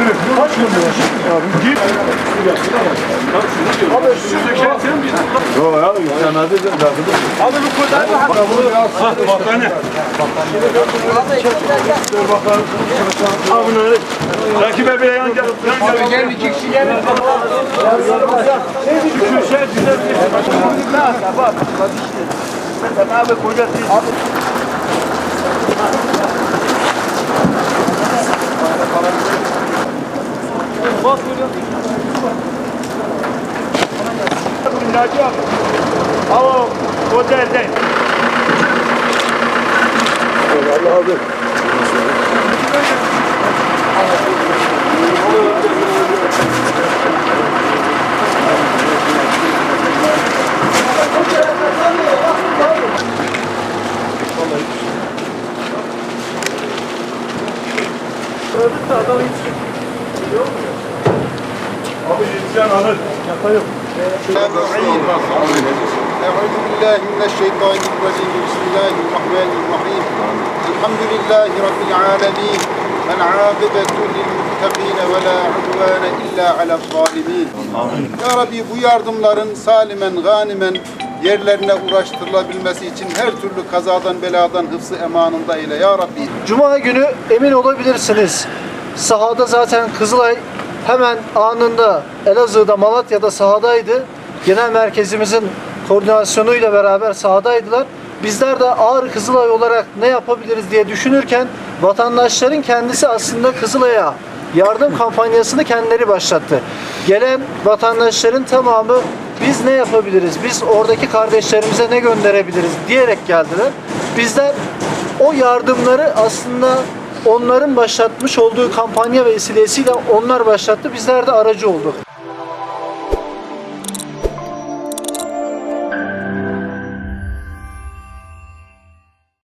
Kaç gün abi? Git. Abi şu Yok ya, yükselmedi de abi bu kadar mı? Battaniye. Dur bakalım. Abi bunları. Rakip bile yan gel. Gel iki kişi gel. Abi koca abi. Bak görüyor musun? Naci abi. Hava otelden. Allah aldı. Abi yetişen alır. Yapayım. أعوذ بالله من الشيطان الرجيم بسم الله الرحمن الرحيم الحمد لله رب العالمين والعاقبة للمتقين ولا عدوان إلا على الظالمين. Ya Rabbi bu yardımların salimen ganimen yerlerine ulaştırılabilmesi için her türlü kazadan beladan hıfzı emanında eyle ya Rabbi. Cuma günü emin olabilirsiniz. Sahada zaten Kızılay hemen anında Elazığ'da, Malatya'da sahadaydı. Genel merkezimizin koordinasyonuyla beraber sahadaydılar. Bizler de Ağrı Kızılay olarak ne yapabiliriz diye düşünürken vatandaşların kendisi aslında Kızılay'a yardım kampanyasını kendileri başlattı. Gelen vatandaşların tamamı biz ne yapabiliriz, biz oradaki kardeşlerimize ne gönderebiliriz diyerek geldiler. Bizler o yardımları aslında onların başlatmış olduğu kampanya vesilesiyle onlar başlattı. Bizler de aracı olduk.